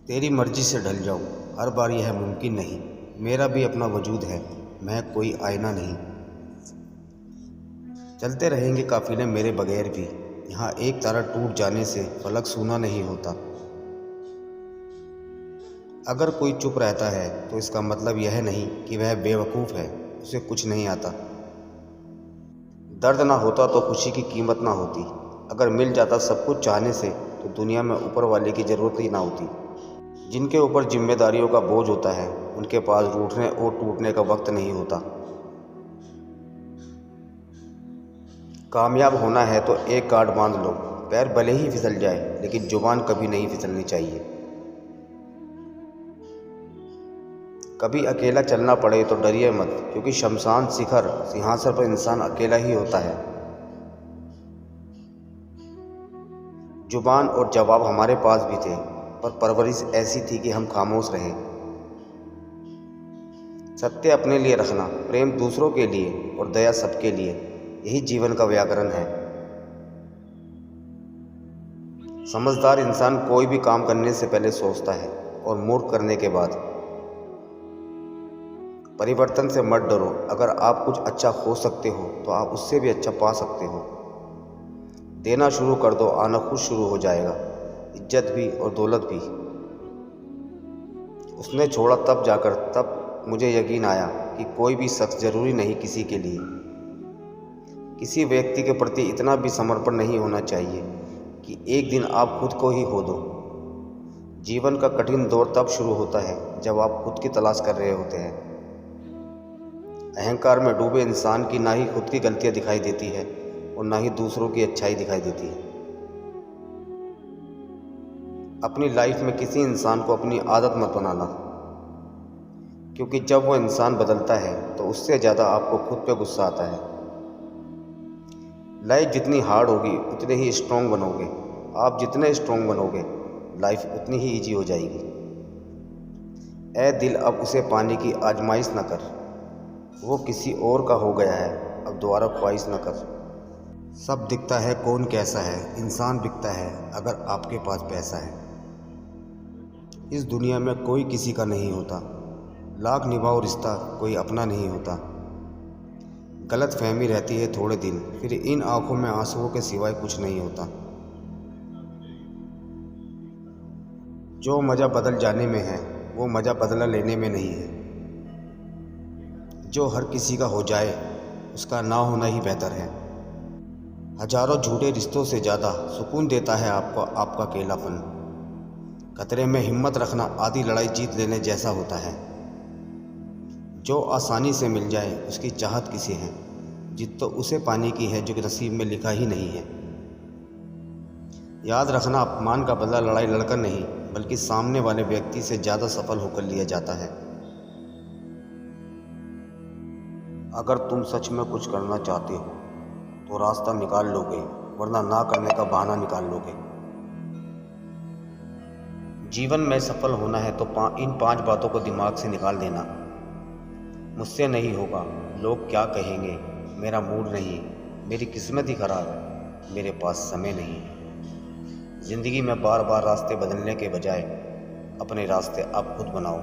तेरी मर्जी से ढल जाऊं, हर बार यह मुमकिन नहीं। मेरा भी अपना वजूद है, मैं कोई आईना नहीं। चलते रहेंगे काफिले मेरे बगैर भी, यहाँ एक तारा टूट जाने से फलक सूना नहीं होता। अगर कोई चुप रहता है तो इसका मतलब यह नहीं कि वह बेवकूफ़ है, उसे कुछ नहीं आता। दर्द ना होता तो खुशी की कीमत ना होती। अगर मिल जाता सब कुछ चाहने से तो दुनिया में ऊपर वाले की ज़रूरत ही ना होती। जिनके ऊपर जिम्मेदारियों का बोझ होता है उनके पास रूठने और टूटने का वक्त नहीं होता। कामयाब होना है तो एक गांठ बांध लो, पैर भले ही फिसल जाए लेकिन जुबान कभी नहीं फिसलनी चाहिए। कभी अकेला चलना पड़े तो डरिए मत, क्योंकि शमशान शिखर सिंहासन पर इंसान अकेला ही होता है। जुबान और जवाब हमारे पास भी थे, पर परवरिश ऐसी थी कि हम खामोश रहे। सत्य अपने लिए रखना, प्रेम दूसरों के लिए और दया सबके लिए, यही जीवन का व्याकरण है। समझदार इंसान कोई भी काम करने से पहले सोचता है और मूर्ख करने के बाद। परिवर्तन से मत डरो, अगर आप कुछ अच्छा हो सकते हो तो आप उससे भी अच्छा पा सकते हो। देना शुरू कर दो, आना खुद शुरू हो जाएगा, इज्जत भी और दौलत भी। उसने छोड़ा तब मुझे यकीन आया कि कोई भी शख्स जरूरी नहीं किसी के लिए। किसी व्यक्ति के प्रति इतना भी समर्पण नहीं होना चाहिए कि एक दिन आप खुद को ही खो दो। जीवन का कठिन दौर तब शुरू होता है जब आप खुद की तलाश कर रहे होते हैं। अहंकार में डूबे इंसान की ना ही खुद की गलतियां दिखाई देती है और ना ही दूसरों की अच्छाई दिखाई देती है। अपनी लाइफ में किसी इंसान को अपनी आदत मत बनाना, क्योंकि जब वो इंसान बदलता है तो उससे ज़्यादा आपको खुद पे गुस्सा आता है। लाइफ जितनी हार्ड होगी उतने ही स्ट्रॉन्ग बनोगे। आप जितने स्ट्रॉन्ग बनोगे लाइफ उतनी ही ईजी हो जाएगी। ए दिल, अब उसे पाने की आजमाइश न कर, वो किसी और का हो गया है, अब दोबारा ख्वाहिश न कर। सब दिखता है कौन कैसा है, इंसान बिकता है अगर आपके पास पैसा है। इस दुनिया में कोई किसी का नहीं होता, लाख निभाओ रिश्ता कोई अपना नहीं होता। गलत फहमी रहती है थोड़े दिन, फिर इन आंखों में आंसुओं के सिवाय कुछ नहीं होता। जो मज़ा बदल जाने में है वो मज़ा बदला लेने में नहीं है। जो हर किसी का हो जाए उसका ना होना ही बेहतर है। हजारों झूठे रिश्तों से ज़्यादा सुकून देता है आपको आपका अकेलापन। खतरे में हिम्मत रखना आधी लड़ाई जीत लेने जैसा होता है। जो आसानी से मिल जाए उसकी चाहत किसे है, जित तो उसे पाने की है जो कि नसीब में लिखा ही नहीं है। याद रखना, अपमान का बदला लड़ाई लड़कर नहीं बल्कि सामने वाले व्यक्ति से ज़्यादा सफल होकर लिया जाता है। अगर तुम सच में कुछ करना चाहते हो तो रास्ता निकाल लोगे, वरना ना करने का बहाना निकाल लोगे। जीवन में सफल होना है तो इन 5 बातों को दिमाग से निकाल देना। मुझसे नहीं होगा, लोग क्या कहेंगे, मेरा मूड नहीं, मेरी किस्मत ही खराब है, मेरे पास समय नहीं है। ज़िंदगी में बार बार रास्ते बदलने के बजाय अपने रास्ते आप खुद बनाओ।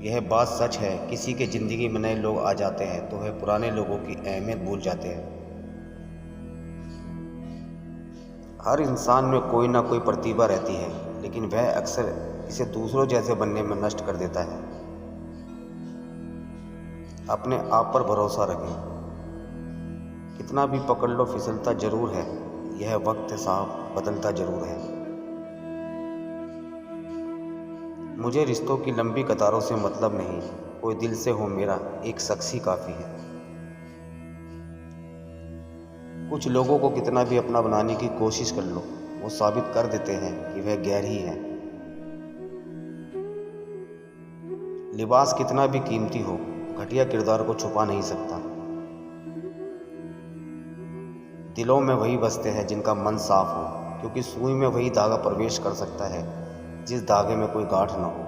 यह बात सच है, किसी के ज़िंदगी में नए लोग आ जाते हैं तो वह पुराने लोगों की अहमियत भूल जाते हैं। हर इंसान में कोई ना कोई प्रतिभा रहती है, लेकिन वह अक्सर इसे दूसरों जैसे बनने में नष्ट कर देता है। अपने आप पर भरोसा रखें, कितना भी पकड़ लो फिसलता जरूर है, यह वक्त साहब बदलता जरूर है। मुझे रिश्तों की लंबी कतारों से मतलब नहीं, कोई दिल से हो मेरा एक शख्स ही काफ़ी है। कुछ लोगों को कितना भी अपना बनाने की कोशिश कर लो, वो साबित कर देते हैं कि वह गैर ही है। लिबास कितना भी कीमती हो, घटिया किरदार को छुपा नहीं सकता। दिलों में वही बसते हैं जिनका मन साफ हो, क्योंकि सुई में वही धागा प्रवेश कर सकता है जिस धागे में कोई गांठ न हो।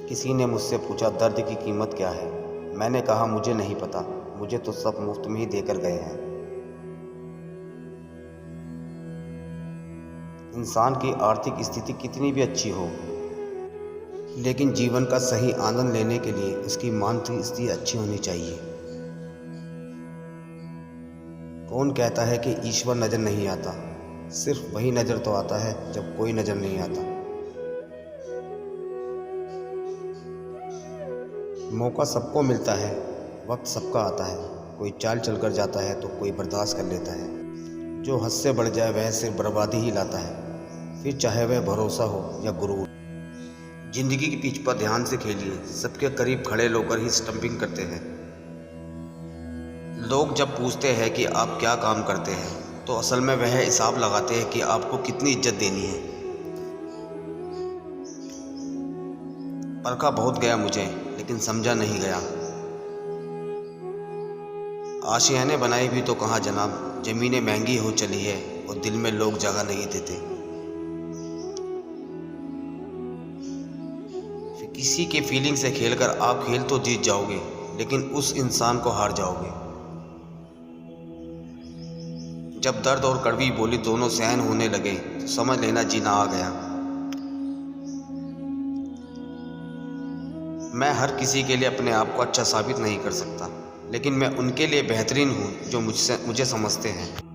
किसी ने मुझसे पूछा दर्द की कीमत क्या है, मैंने कहा मुझे नहीं पता, मुझे तो सब मुफ्त में ही देकर गए हैं। इंसान की आर्थिक स्थिति कितनी भी अच्छी हो, लेकिन जीवन का सही आनंद लेने के लिए उसकी मानसिक स्थिति अच्छी होनी चाहिए। कौन कहता है कि ईश्वर नज़र नहीं आता? सिर्फ वही नज़र तो आता है जब कोई नज़र नहीं आता। मौका सबको मिलता है, वक्त सबका आता है। कोई चाल चल कर जाता है तो कोई बर्दाश्त कर लेता है। जो हद से बढ़ जाए वह सिर्फ बर्बादी ही लाता है, फिर चाहे वह भरोसा हो या गुरूर। जिंदगी की पिच पर ध्यान से खेलिए, सबके करीब खड़े होकर ही स्टंपिंग करते हैं। लोग जब पूछते हैं कि आप क्या काम करते हैं, तो असल में वह हिसाब लगाते हैं कि आपको कितनी इज्जत देनी है। परखा बहुत गया मुझे, लेकिन समझा नहीं गया। आशियाने बनाई भी तो कहाँ जनाब, ज़मीनें महंगी हो चली है और दिल में लोग जगह नहीं देते। किसी के फीलिंग से खेलकर आप खेल तो जीत जाओगे, लेकिन उस इंसान को हार जाओगे। जब दर्द और कड़वी बोली दोनों सहन होने लगे तो समझ लेना जीना आ गया। मैं हर किसी के लिए अपने आप को अच्छा साबित नहीं कर सकता, लेकिन मैं उनके लिए बेहतरीन हूँ जो मुझे समझते हैं।